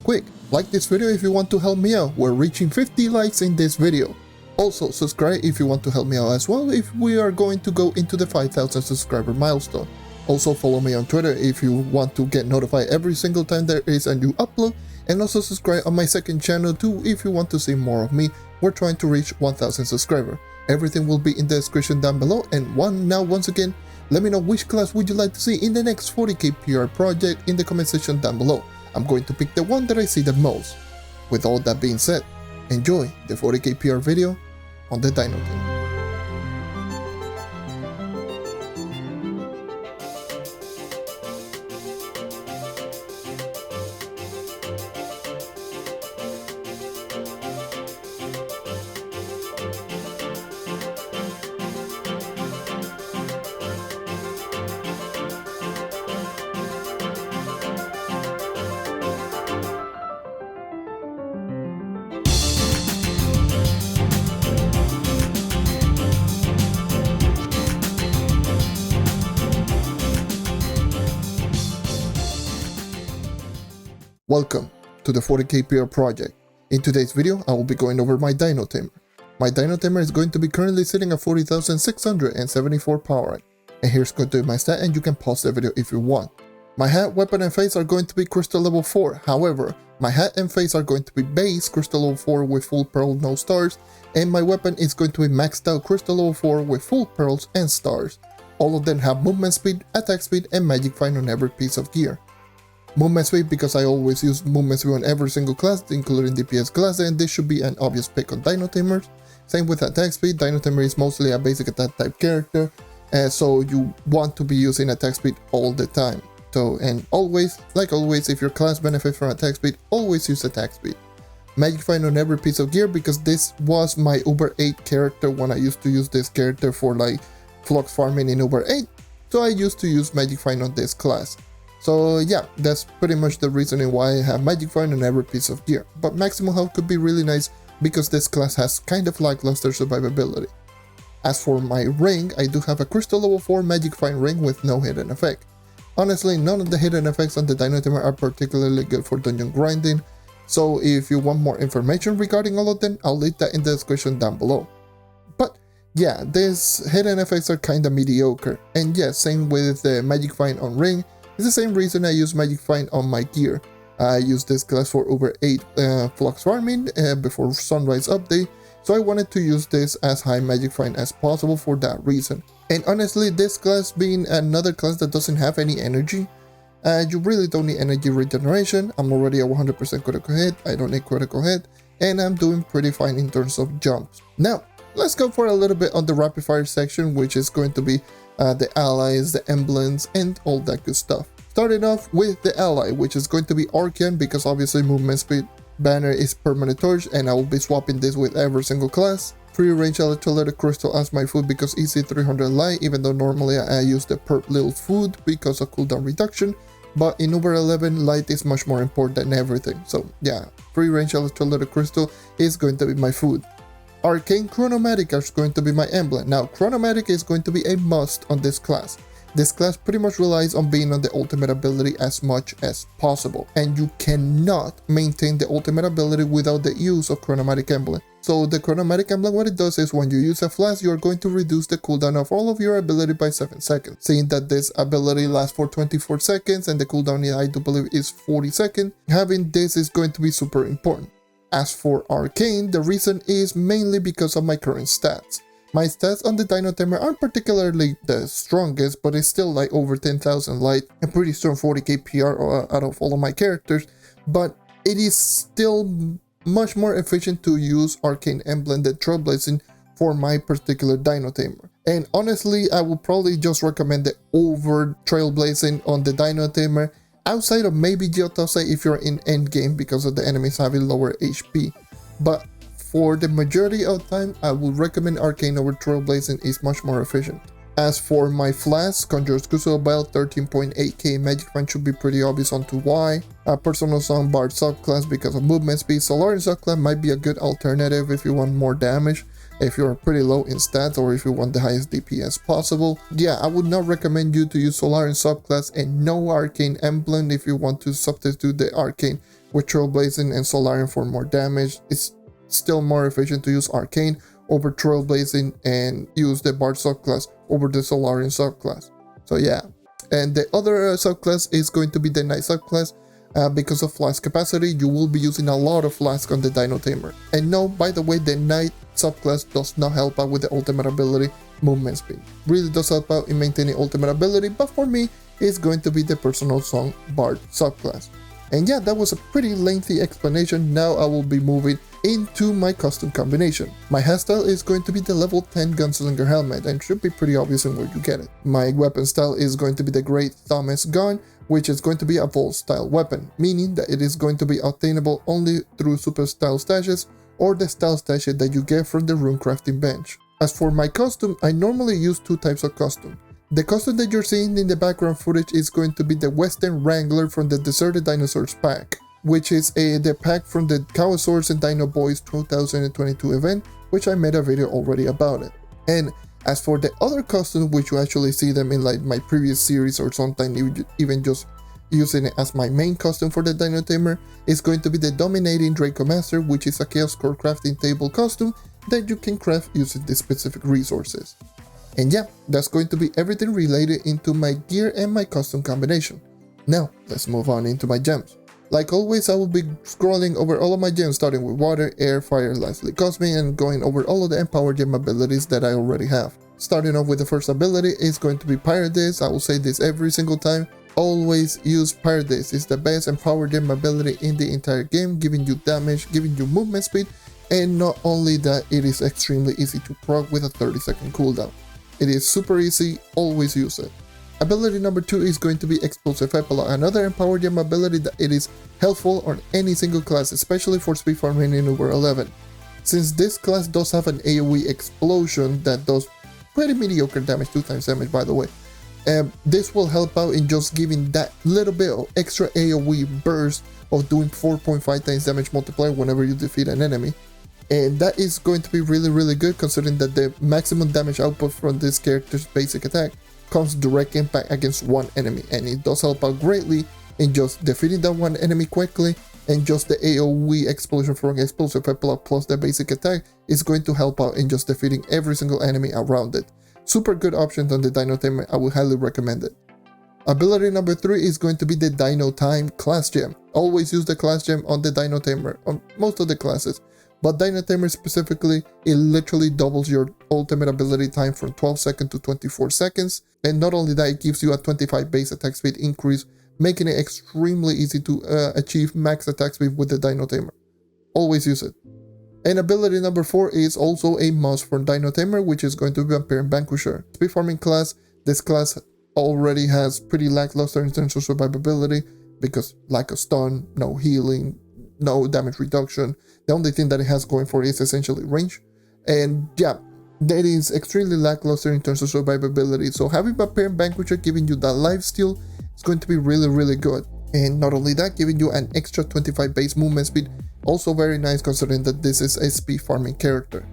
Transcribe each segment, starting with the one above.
quick. Like this video if you want to help me out. We're reaching 50 likes in this video. Also, subscribe if you want to help me out as well if we are going to go into the 5,000 subscriber milestone. Also follow me on Twitter if you want to get notified every single time there is a new upload, and also subscribe on my second channel too if you want to see more of me. We're trying to reach 1,000 subscribers. Everything will be in the description down below, and once again, let me know which class would you like to see in the next 40k PR project in the comment section down below. I'm going to pick the one that I see the most. With all that being said, enjoy the 40k PR video on the Dino Tamer. Welcome to the 40k PR project. In today's video, I will be going over my Dino Tamer. My Dino Tamer is going to be currently sitting at 40,674 power rank. And here's going to be my stat, and you can pause the video if you want. My hat, weapon, and face are going to be crystal level 4. However, my hat and face are going to be base crystal level 4 with full pearl, no stars, and my weapon is going to be maxed out crystal level 4 with full pearls and stars. All of them have movement speed, attack speed, and magic find on every piece of gear. Movement speed because I always use movement speed on every single class, including DPS class, and this should be an obvious pick on Dino Tamers. Same with attack speed. Dino Tamer is mostly a basic attack type character, so you want to be using attack speed all the time. So, and always, like always, if your class benefits from attack speed, always use attack speed. Magic find on every piece of gear because this was my Uber 8 character when I used to use this character for like flux farming in Uber 8, so I used to use magic find on this class. So yeah, that's pretty much the reasoning why I have magic find on every piece of gear. But maximum health could be really nice because this class has kind of lackluster survivability. As for my ring, I do have a crystal level 4 magic find ring with no hidden effect. Honestly, none of the hidden effects on the Dino Tamer are particularly good for dungeon grinding, so if you want more information regarding all of them, I'll leave that in the description down below. But yeah, these hidden effects are kinda mediocre, and yeah, same with the magic find on ring. It's the same reason I use magic find on my gear. I use this class for Uber 8 flux farming before sunrise update, so I wanted to use this as high magic find as possible for that reason. And honestly, this class being another class that doesn't have any energy, you really don't need energy regeneration. I'm already at 100% critical hit, I don't need critical hit, and I'm doing pretty fine in terms of jumps. Now, let's go for a little bit on the rapid fire section, which is going to be the allies, the emblems, and all that good stuff. Starting off with the ally, which is going to be Arcane, because obviously movement speed banner is permanent torch, and I will be swapping this with every single class. Free range electrolytic crystal as my food because easy 300 light, even though normally I use the perp little food because of cooldown reduction, but in Uber 11 light is much more important than everything. So yeah, free range electrolytic crystal is going to be my food. Arcane Chronomatic is going to be my emblem. Now, Chronomatic is going to be a must on this class. This class pretty much relies on being on the ultimate ability as much as possible, and you cannot maintain the ultimate ability without the use of Chronomatic emblem. So the Chronomatic emblem, what it does is when you use a flask, you are going to reduce the cooldown of all of your ability by 7 seconds. Seeing that this ability lasts for 24 seconds and the cooldown I do believe is 40 seconds, having this is going to be super important. As for Arcane, the reason is mainly because of my current stats. My stats on the Dino Tamer aren't particularly the strongest, but it's still like over 10,000 light and pretty strong 40k PR out of all of my characters, but it is still much more efficient to use Arcane Emblem than Trailblazing for my particular Dino Tamer. And honestly, I would probably just recommend it over Trailblazing on the Dino Tamer, outside of maybe 𝗘𝘃𝗲𝗿𝘆 if you're in endgame because of the enemies having lower HP. But for the majority of time, I would recommend Arcane over Trailblazing, is much more efficient. As for my Flask, Conjurer's 𝗘𝘃𝗲𝗿𝘆 13.8k magic find should be pretty obvious onto why. Personal Song Bard subclass because of movement speed. Solarian subclass might be a good alternative if you want more damage, if you're pretty low in stats, or if you want the highest DPS possible. Yeah, I would not recommend you to use Solarian subclass and no Arcane Emblem if you want to substitute the Arcane with Trailblazing and Solarium for more damage. It's still more efficient to use Arcane over Trailblazing and use the Bard subclass over the Solarium subclass. So yeah, and the other subclass is going to be the Knight subclass. Because of Flask capacity, you will be using a lot of Flask on the Dino Tamer. And no, by the way, the Knight subclass does not help out with the ultimate ability movement speed. Really does help out in maintaining ultimate ability, but for me, it's going to be the personal song Bard subclass. And yeah, that was a pretty lengthy explanation. Now I will be moving into my custom combination. My hairstyle is going to be the level 10 gunslinger helmet, and should be pretty obvious in where you get it. My weapon style is going to be the Great Thomas gun, which is going to be a vault style weapon, meaning that it is going to be obtainable only through super style stashes or the style stashes that you get from the rune crafting bench. As for my custom, I normally use two types of custom. The custom that you're seeing in the background footage is going to be the Western Wrangler from the Deserted Dinosaurs pack, which is the pack from the 𝗘𝗃𝗀𝗀 and Dino Boys 2022 event, which I made a video already about it. And as for the other custom, which you actually see them in like my previous series or sometimes even just using it as my main custom for the Dino Tamer, is going to be the Dominating Draco Master, which is a Chaos Core crafting table custom that you can craft using the specific resources. And yeah, that's going to be everything related into my gear and my custom combination. Now, let's move on into my gems. Like always, I will be scrolling over all of my gems, starting with water, air, fire, lastly cosmic, and going over all of the empower gem abilities that I already have. Starting off with the first ability is going to be Pirate Days. I will say this every single time. Always use Pirate Days. It's the best empower gem ability in the entire game, giving you damage, giving you movement speed, and not only that, it is extremely easy to proc with a 30-second cooldown. It is super easy, always use it. Ability number 2 is going to be Explosive Epilogue, another empower gem ability that it is helpful on any single class, especially for speed farming in U11. Since this class does have an AoE explosion that does pretty mediocre damage, 2x damage by the way, this will help out in just giving that little bit of extra AoE burst of doing 4.5x damage multiplier whenever you defeat an enemy. And that is going to be really good, considering that the maximum damage output from this character's basic attack comes direct impact against one enemy, and it does help out greatly in just defeating that one enemy quickly, and just the AoE explosion from Explosive Epilogue plus the basic attack is going to help out in just defeating every single enemy around it. Super good options on the Dino Tamer, I would highly recommend it. Ability number 3 is going to be the Dino Time class gem. Always use the class gem on the Dino Tamer, on most of the classes. But Dino Tamer specifically, it literally doubles your ultimate ability time from 12 seconds to 24 seconds. And not only that, it gives you a 25 base attack speed increase, making it extremely easy to achieve max attack speed with the Dino Tamer. Always use it. And ability number 4 is also a must for Dino Tamer, which is going to be Vampire Vanquisher. Speed farming class, this class already has pretty lackluster in terms of survivability because lack of stun, no healing, no damage reduction. The only thing that it has going for it is essentially range. And yeah, that is extremely lackluster in terms of survivability. So having Vampire Vanquisher giving you that lifesteal is going to be really good. And not only that, giving you an extra 25 base movement speed, also very nice considering that this is a speed farming character.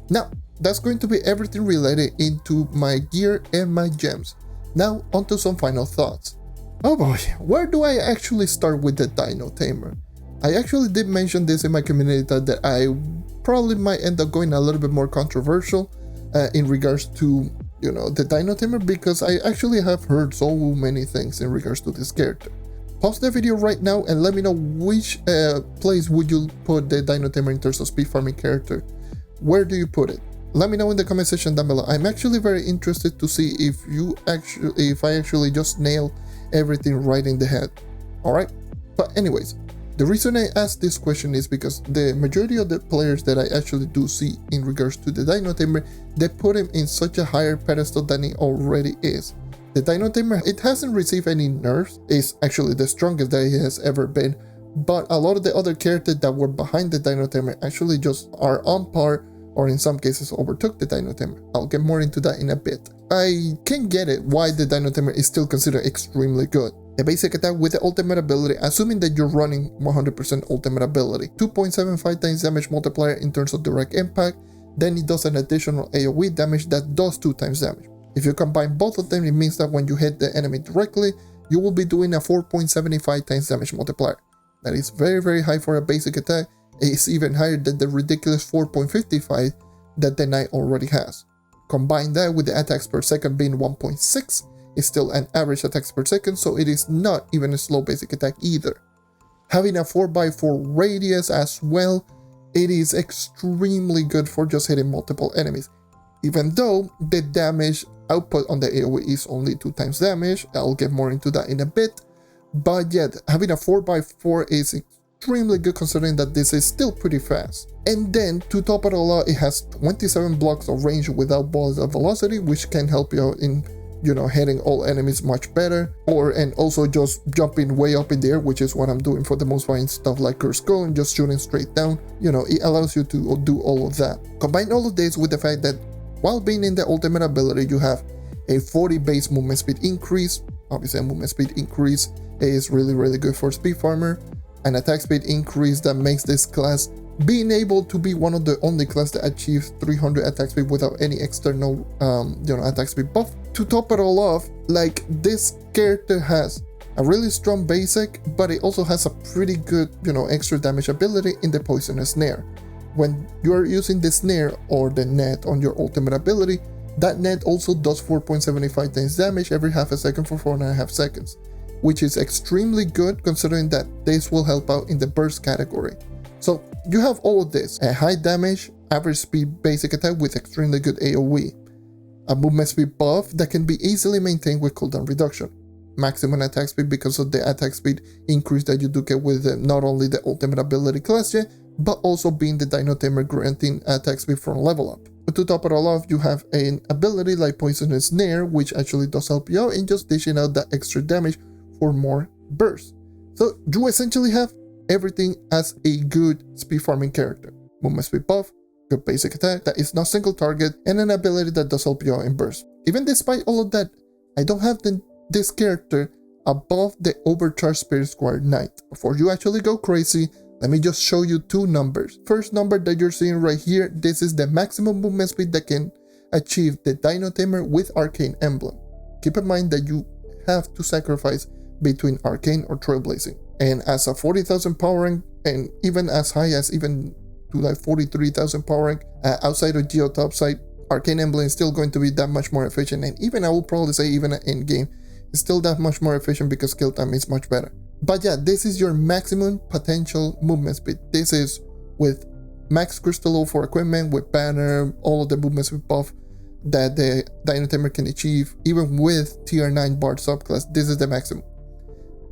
Now, that's going to be everything related into my gear and my gems. Now, onto some final thoughts. Oh boy, where do I actually start with the Dino Tamer? I actually did mention this in my community that I probably might end up going a little bit more controversial in regards to, you know, the Dino Tamer, because I actually have heard so many things in regards to this character. Pause the video right now and let me know which place would you put the Dino Tamer in terms of speed farming character. Where do you put it? Let me know in the comment section down below. I'm actually very interested to see if I actually just nail everything right in the head. Alright? But anyways, the reason I asked this question is because the majority of the players that I actually do see in regards to the Dino Tamer, they put him in such a higher pedestal than he already is. The Dino Tamer, it hasn't received any nerfs, it's actually the strongest that he has ever been, but a lot of the other characters that were behind the Dino Tamer actually just are on par, or in some cases overtook the Dino Tamer. I'll get more into that in a bit. I can get it why the Dino Tamer is still considered extremely good. The basic attack with the ultimate ability, assuming that you're running 100% ultimate ability, 2.75 times damage multiplier in terms of direct impact, then it does an additional AoE damage that does 2 times damage. If you combine both of them, it means that when you hit the enemy directly, you will be doing a 4.75 times damage multiplier. That is very high for a basic attack. It's even higher than the ridiculous 4.55 that the Knight already has. Combine that with the attacks per second being 1.6, it's still an average attacks per second, so it is not even a slow basic attack either. Having a 4x4 radius as well, it is extremely good for just hitting multiple enemies. Even though the damage output on the AoE is only 2 times damage, I'll get more into that in a bit. But yet, having a 4x4 is extremely good considering that this is still pretty fast. And then, to top it all out, it has 27 blocks of range without balls of velocity, which can help you out in, hitting all enemies much better. And also just jumping way up in the air, which is what I'm doing for the most part in stuff like 𝗘𝘃𝗃𝗍 and just shooting straight down. It allows you to do all of that. Combine all of this with the fact that while being in the ultimate ability, you have a 40 base movement speed increase. Obviously, a movement speed increase is really good for speed farmer. An attack speed increase that makes this class being able to be one of the only class that achieves 300 attack speed without any external attack speed buff. To top it all off, like, this character has a really strong basic, but it also has a pretty good extra damage ability in the poisonous snare. When you are using the snare or the net on your ultimate ability, that net also does 4.75 times damage every half a second for 4.5 seconds, which is extremely good considering that this will help out in the burst category. So you have all of this: a high damage, average speed basic attack with extremely good AoE, a movement speed buff that can be easily maintained with cooldown reduction, maximum attack speed because of the attack speed increase that you do get with not only the ultimate ability class yet, but also being the Dino Tamer granting attack speed from level up. But to top it all off, you have an ability like Poisonous Snare, which actually does help you out in just dishing out that extra damage for more burst. So you essentially have everything as a good speed farming character: movement speed buff, good basic attack that is not single target, and an ability that does help you out in burst. Even despite all of that, I don't have this character above the overcharged Spirit Squire Knight. Before you actually go crazy, let me just show you 2 numbers. First number that you're seeing right here, this is the maximum movement speed that can achieve the Dino Tamer with Arcane Emblem. Keep in mind that you have to sacrifice between Arcane or Trailblazing. And as a 40,000 power rank, and even as high as even to like 43,000 power rank, outside of Geo top side, Arcane Emblem is still going to be that much more efficient. And even I will probably say even in game, it's still that much more efficient because kill time is much better. But yeah, this is your maximum potential movement speed. This is with max crystal for equipment, with banner, all of the movement speed buff that the Dino Tamer can achieve, even with tier 9 Bard subclass. This is the maximum.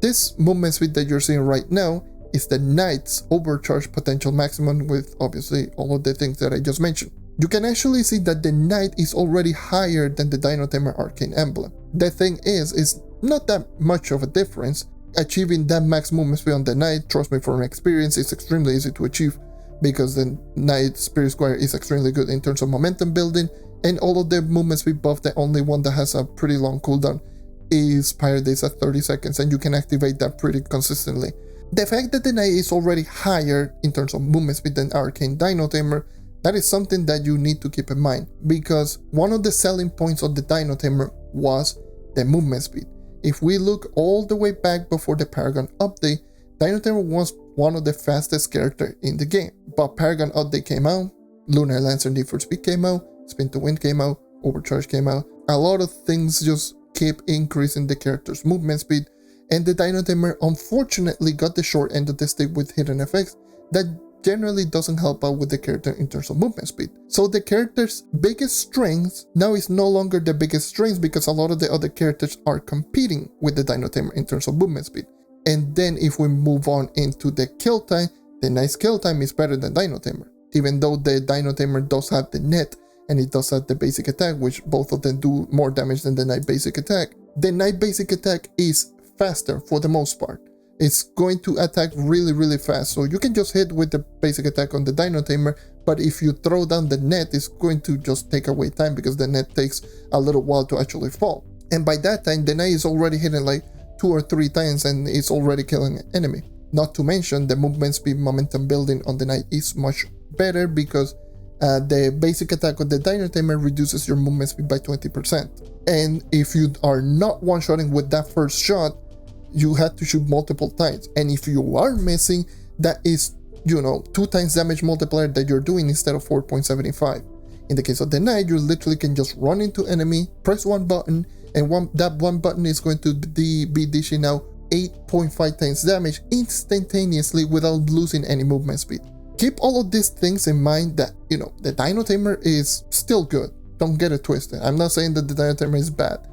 This movement speed that you're seeing right now is the Knight's overcharged potential maximum, with obviously all of the things that I just mentioned. You can actually see that the Knight is already higher than the Dino Tamer Arcane Emblem. The thing is not that much of a difference. Achieving that max movement speed on the Knight, trust me from experience, is extremely easy to achieve because the Knight Spirit Squire is extremely good in terms of momentum building, and all of the movement speed buff, the only one that has a pretty long cooldown is Pirate Days at 30 seconds, and you can activate that pretty consistently. The fact that the Knight is already higher in terms of movement speed than Arcane Dino Tamer, that is something that you need to keep in mind, because one of the selling points of the Dino Tamer was the movement speed. If we look all the way back before the Paragon update, Dino Tamer was one of the fastest characters in the game. But Paragon update came out, Lunar Lancer Need for Speed came out, Spin to Win came out, Overcharge came out. A lot of things just keep increasing the character's movement speed, and the Dino Tamer unfortunately got the short end of the stick with hidden effects that generally doesn't help out with the character in terms of movement speed. So the character's biggest strength now is no longer the biggest strength because a lot of the other characters are competing with the Dino Tamer in terms of movement speed. And then if we move on into the kill time, the Knight's kill time is better than Dino Tamer. Even though the Dino Tamer does have the net and it does have the basic attack, which both of them do more damage than the Knight basic attack. The Knight basic attack is faster for the most part. It's going to attack really fast, so you can just hit with the basic attack on the Dino Tamer, but if you throw down the net, it's going to just take away time because the net takes a little while to actually fall. And by that time, the Knight is already hitting like 2 or 3 times and it's already killing an enemy. Not to mention, the movement speed momentum building on the Knight is much better because the basic attack of the Dino Tamer reduces your movement speed by 20%. And if you are not one-shotting with that first shot, you had to shoot multiple times. And if you are missing, that is, 2 times damage multiplier that you're doing instead of 4.75. In the case of the knight, you literally can just run into enemy, press one button, and that one button is going to be dishing out 8.5 times damage instantaneously without losing any movement speed. Keep all of these things in mind that, the Dino Tamer is still good. Don't get it twisted. I'm not saying that the Dino Tamer is bad,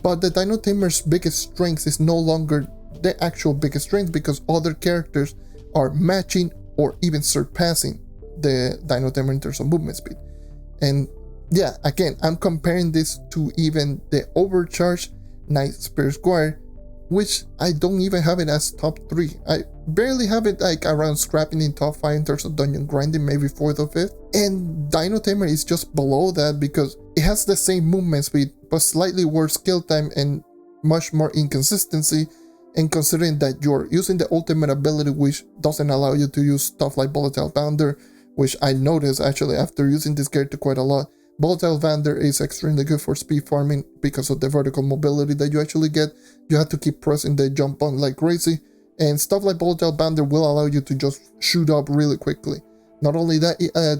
but the Dino Tamer's biggest strength is no longer the actual biggest strength because other characters are matching or even surpassing the Dino Tamer in terms of movement speed. And yeah, again, I'm comparing this to even the overcharged Knight Spear Squire, which I don't even have it as top 3. I barely have it like around scrapping in top 5 in terms of dungeon grinding, maybe 4th or 5th. And Dino Tamer is just below that because it has the same movement speed, but slightly worse kill time and much more inconsistency. And considering that you're using the ultimate ability, which doesn't allow you to use stuff like Volatile Bounder, which I noticed actually after using this character quite a lot. Volatile Bounder is extremely good for speed farming because of the vertical mobility that you actually get. You have to keep pressing the jump button like crazy, and stuff like Volatile Bounder will allow you to just shoot up really quickly. Not only that,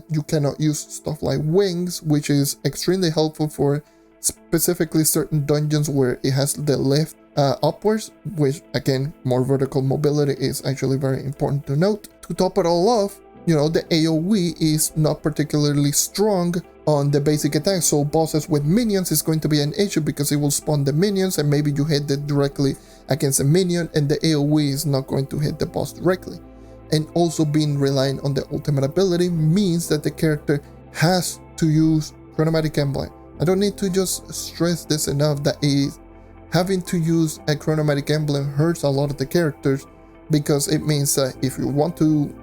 you cannot use stuff like Wings, which is extremely helpful for specifically certain dungeons where it has the lift upwards, which again, more vertical mobility is actually very important to note. To top it all off, the AoE is not particularly strong on the basic attack, so bosses with minions is going to be an issue because it will spawn the minions and maybe you hit it directly against a minion and the AoE is not going to hit the boss directly. And also being reliant on the ultimate ability means that the character has to use Chronomatic Emblem. I don't need to just stress this enough that having to use a Chronomatic Emblem hurts a lot of the characters, because it means that if you want to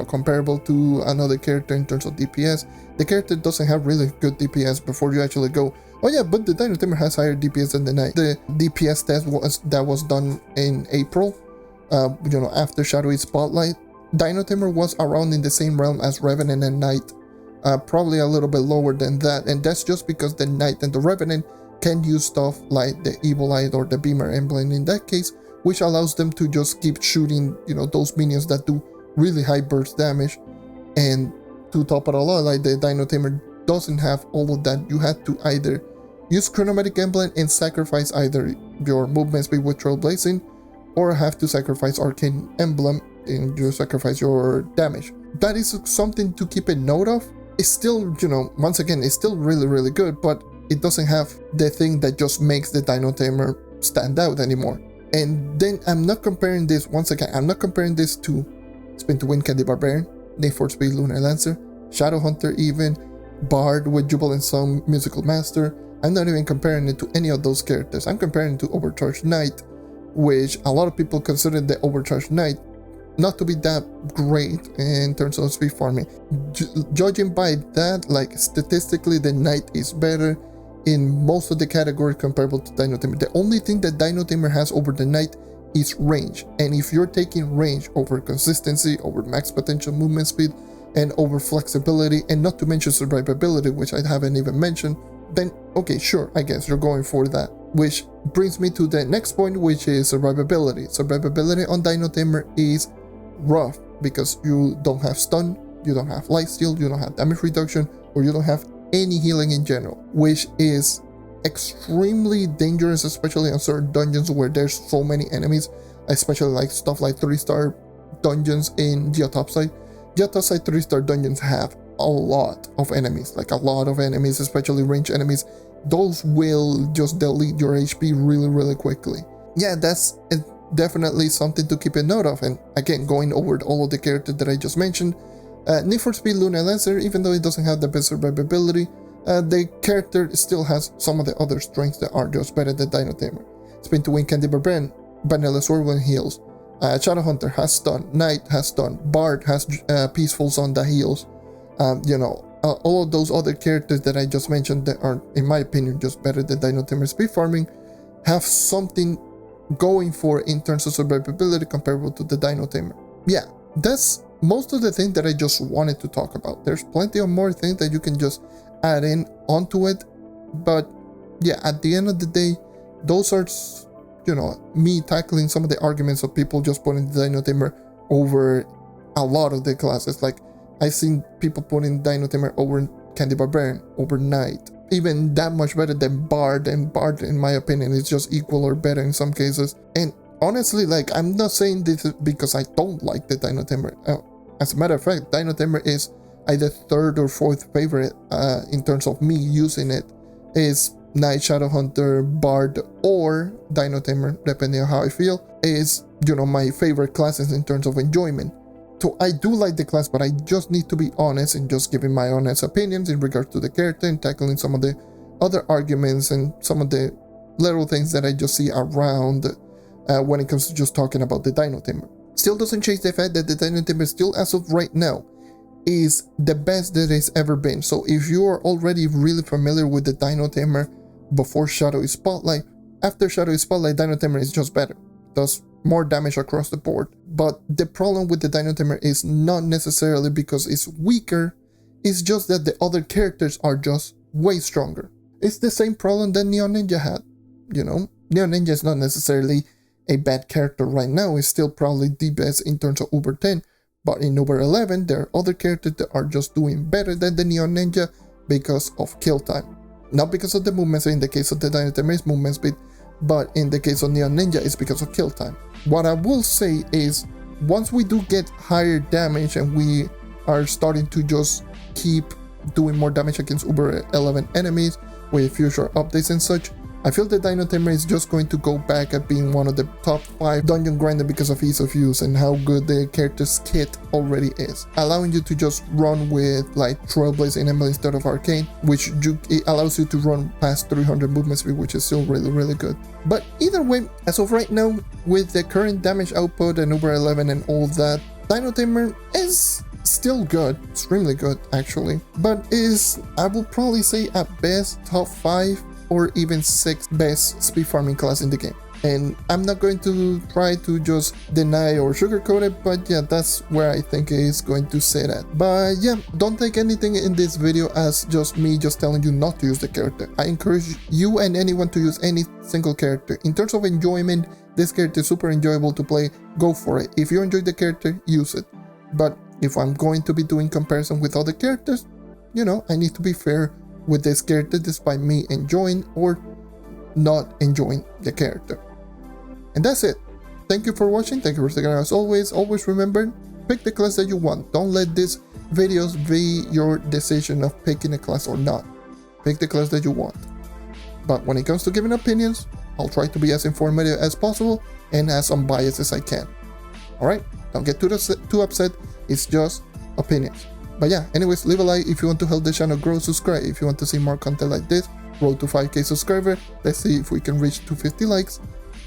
comparable to another character in terms of DPS, the character doesn't have really good DPS before you actually go, oh yeah, but the Dino Tamer has higher DPS than the Knight. The DPS test that was done in April, after Shadowy Spotlight, Dino Tamer was around in the same realm as Revenant and Knight, probably a little bit lower than that, and that's just because the Knight and the Revenant can use stuff like the Evil Eye or the Beamer Emblem in that case, which allows them to just keep shooting, those minions that do really high burst damage. And to top it all off, like the Dino Tamer doesn't have all of that. You had to either use Chronomatic Emblem and sacrifice either your movement speed with Trailblazing, or have to sacrifice Arcane Emblem and you sacrifice your damage. That is something to keep a note of. It's still, once again, it's still really, really good, but it doesn't have the thing that just makes the Dino Tamer stand out anymore. And then I'm not comparing this, once again, I'm not comparing this to Spin to Win Candy Barbarian, Need for Speed Lunar Lancer, Shadowhunter even, Bard with Jubilant Song Musical Master. I'm not even comparing it to any of those characters. I'm comparing it to Overcharged Knight, which a lot of people consider the Overcharged Knight not to be that great in terms of speed farming. Judging by that, like statistically, the Knight is better in most of the categories comparable to Dino Tamer. The only thing that Dino Tamer has over the Knight is range, and if you're taking range over consistency, over max potential movement speed, and over flexibility, and not to mention survivability, which I haven't even mentioned, then okay, sure, I guess you're going for that. Which brings me to the next point, which is survivability. Survivability on Dino Tamer is rough because you don't have stun, you don't have lifesteal, you don't have damage reduction, or you don't have any healing in general, which is extremely dangerous, especially on certain dungeons where there's so many enemies, especially like stuff like 3-star dungeons in Geotopside. Geotopside 3-star dungeons have a lot of enemies, especially range enemies. Those will just delete your HP really, really quickly. Yeah, that's definitely something to keep a note of. And again, going over all of the characters that I just mentioned, Need for Speed Lunar Lancer, even though it doesn't have the best survivability, the character still has some of the other strengths that are just better than Dino Tamer. Spin to Win Candy Barbarian, Vanilla Sword heals, Shadowhunter has stun, Knight has stun, Bard has Peaceful Zone that heals. All of those other characters that I just mentioned that are, in my opinion, just better than Dino Tamer speed farming, have something going for in terms of survivability comparable to the Dino Tamer. Yeah, that's most of the things that I just wanted to talk about. There's plenty of more things that you can just add in onto it, but yeah, at the end of the day, those are you know, me tackling some of the arguments of people just putting the Dino Tamer over a lot of the classes. Like, I've seen people putting Dino Tamer over 𝗘𝗃𝗿𝘆, over Knight, even that much better than Bard, and Bard, in my opinion, is just equal or better in some cases. And honestly, like, I'm not saying this because I don't like the Dino Tamer. As a matter of fact, Dino Tamer is either third or fourth favorite in terms of me using it. Is Knight, Shadowhunter, Bard, or Dino Tamer, depending on how I feel, is, you know, my favorite classes in terms of enjoyment. So I do like the class, but I just need to be honest and just giving my honest opinions in regards to the character and tackling some of the other arguments and some of the little things that I just see around when it comes to just talking about the Dino Tamer. Still doesn't change the fact that the Dino Tamer still, as of right now, is the best that it's ever been. So if you are already really familiar with the Dino Tamer before Shadowy Spotlight, after Shadowy Spotlight, Dino Tamer is just better. Does more damage across the board. But the problem with the Dino Tamer is not necessarily because it's weaker, it's just that the other characters are just way stronger. It's the same problem that Neon Ninja had, you know? Neon Ninja is not necessarily a bad character right now, it's still probably the best in terms of Uber 10, but in Uber 11, there are other characters that are just doing better than the Neon Ninja because of kill time. Not because of the movements, in the case of the Dino Tamer is movement speed, but in the case of Neon Ninja, it's because of kill time. What I will say is, once we do get higher damage and we are starting to just keep doing more damage against Uber 11 enemies with future updates and such, I feel the Dino Tamer is just going to go back at being one of the top 5 dungeon grinder because of ease of use and how good the character's kit already is, allowing you to just run with like Trailblaze and Emblems instead of Arcane, which it allows you to run past 300 movement speed, which is still really good. But either way, as of right now, with the current damage output and Uber 11 and all that, Dino Tamer is still good, extremely good actually, but is, I will probably say at best, top 5 or even 6th best speed farming class in the game. And I'm not going to try to just deny or sugarcoat it, but yeah, that's where I think it is going to sit at. But yeah, don't take anything in this video as just me just telling you not to use the character. I encourage you and anyone to use any single character. In terms of enjoyment, this character is super enjoyable to play, go for it. If you enjoy the character, use it. But if I'm going to be doing comparison with other characters, you know, I need to be fair with this character despite me enjoying or not enjoying the character. And that's it. Thank you for watching. Thank you for sticking around. As always, remember, pick the class that you want. Don't let these videos be your decision of picking a class or not. Pick the class that you want. But when it comes to giving opinions, I'll try to be as informative as possible and as unbiased as I can. Alright? Don't get too upset. It's just opinions. But yeah, anyways, leave a like if you want to help the channel grow, subscribe if you want to see more content like this, road to 5k subscriber, let's see if we can reach 250 likes,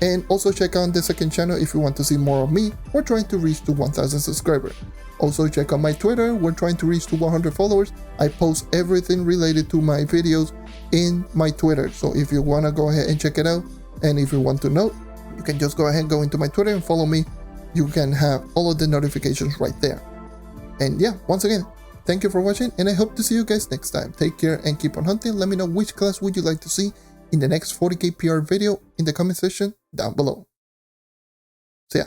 and also check out the second channel if you want to see more of me, we're trying to reach to 1000 subscribers. Also check out my Twitter, we're trying to reach to 100 followers, I post everything related to my videos in my Twitter, so if you want to go ahead and check it out, and if you want to know, you can just go ahead and go into my Twitter and follow me, you can have all of the notifications right there. And yeah, once again, thank you for watching, and I hope to see you guys next time. Take care and keep on hunting. Let me know which class would you like to see in the next 40k PR video in the comment section down below. See ya.